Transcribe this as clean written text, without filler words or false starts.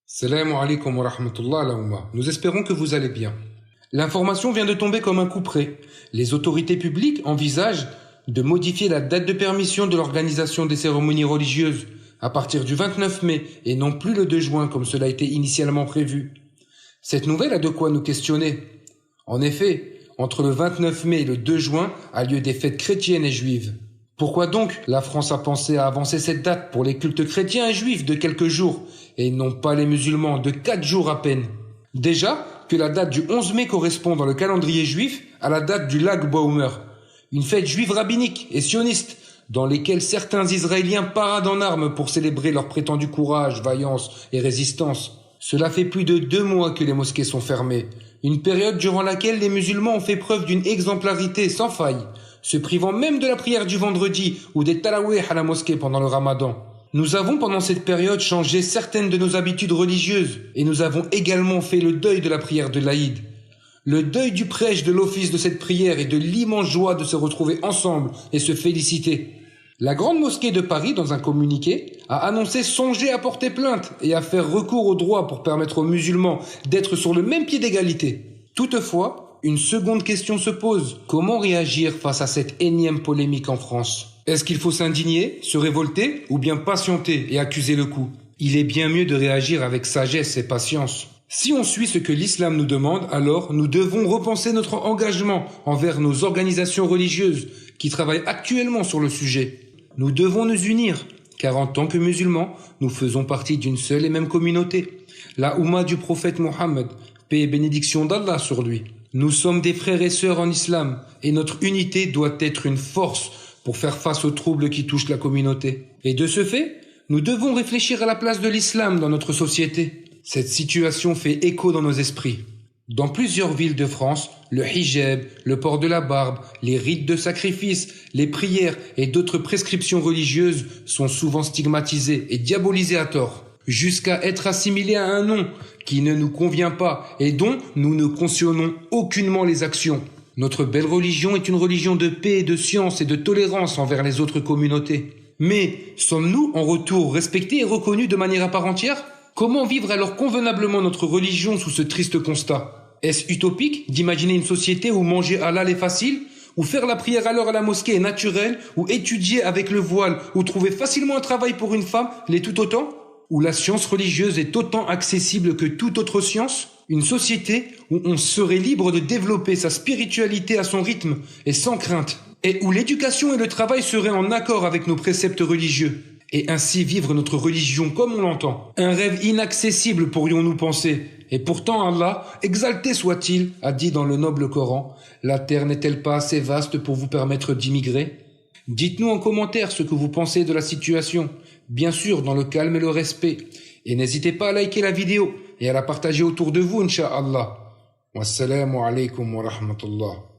Salam alaikum wa rahmatullah la Oumma. Nous espérons que vous allez bien. L'information vient de tomber comme un coup près. Les autorités publiques envisagent de modifier la date de permission de l'organisation des cérémonies religieuses à partir du 29 mai et non plus le 2 juin comme cela a été initialement prévu. Cette nouvelle a de quoi nous questionner. En effet, entre le 29 mai et le 2 juin a lieu des fêtes chrétiennes et juives. Pourquoi donc la France a pensé à avancer cette date pour les cultes chrétiens et juifs de quelques jours et non pas les musulmans de 4 jours à peine? Déjà que la date du 11 mai correspond dans le calendrier juif à la date du Lag Baumer, une fête juive rabbinique et sioniste dans lesquelles certains Israéliens paradent en armes pour célébrer leur prétendu courage, vaillance et résistance. Cela fait plus de 2 mois que les mosquées sont fermées, une période durant laquelle les musulmans ont fait preuve d'une exemplarité sans faille, se privant même de la prière du vendredi ou des tarawih à la mosquée pendant le ramadan. Nous avons pendant cette période changé certaines de nos habitudes religieuses et nous avons également fait le deuil de la prière de l'Aïd. Le deuil du prêche de l'office de cette prière et de l'immense joie de se retrouver ensemble et se féliciter. La Grande Mosquée de Paris, dans un communiqué, a annoncé songer à porter plainte et à faire recours au droit pour permettre aux musulmans d'être sur le même pied d'égalité. Toutefois, une seconde question se pose. Comment réagir face à cette énième polémique en France? Est-ce qu'il faut s'indigner, se révolter ou bien patienter et accuser le coup? Il est bien mieux de réagir avec sagesse et patience. Si on suit ce que l'islam nous demande, alors nous devons repenser notre engagement envers nos organisations religieuses qui travaillent actuellement sur le sujet. Nous devons nous unir, car en tant que musulmans, nous faisons partie d'une seule et même communauté, la Oumma du prophète Mohammed, paix et bénédiction d'Allah sur lui. Nous sommes des frères et sœurs en islam, et notre unité doit être une force pour faire face aux troubles qui touchent la communauté. Et de ce fait, nous devons réfléchir à la place de l'islam dans notre société. Cette situation fait écho dans nos esprits. Dans plusieurs villes de France, le hijab, le port de la barbe, les rites de sacrifice, les prières et d'autres prescriptions religieuses sont souvent stigmatisés et diabolisés à tort, jusqu'à être assimilés à un nom qui ne nous convient pas et dont nous ne cautionnons aucunement les actions. Notre belle religion est une religion de paix, de science et de tolérance envers les autres communautés. Mais sommes-nous en retour respectés et reconnus de manière à part entière? Comment vivre alors convenablement notre religion sous ce triste constat? Est-ce utopique d'imaginer une société où manger halal est facile, où faire la prière à l'heure à la mosquée est naturel, où étudier avec le voile, où trouver facilement un travail pour une femme l'est tout autant? Où la science religieuse est autant accessible que toute autre science? Une société où on serait libre de développer sa spiritualité à son rythme et sans crainte, et où l'éducation et le travail seraient en accord avec nos préceptes religieux, et ainsi vivre notre religion comme on l'entend. Un rêve inaccessible pourrions-nous penser, et pourtant Allah, exalté soit-il, a dit dans le noble Coran, « La terre n'est-elle pas assez vaste pour vous permettre d'immigrer ?» Dites-nous en commentaire ce que vous pensez de la situation, bien sûr dans le calme et le respect, et n'hésitez pas à liker la vidéo et à la partager autour de vous, Inch'Allah. Wassalamu alaikum wa rahmatullah.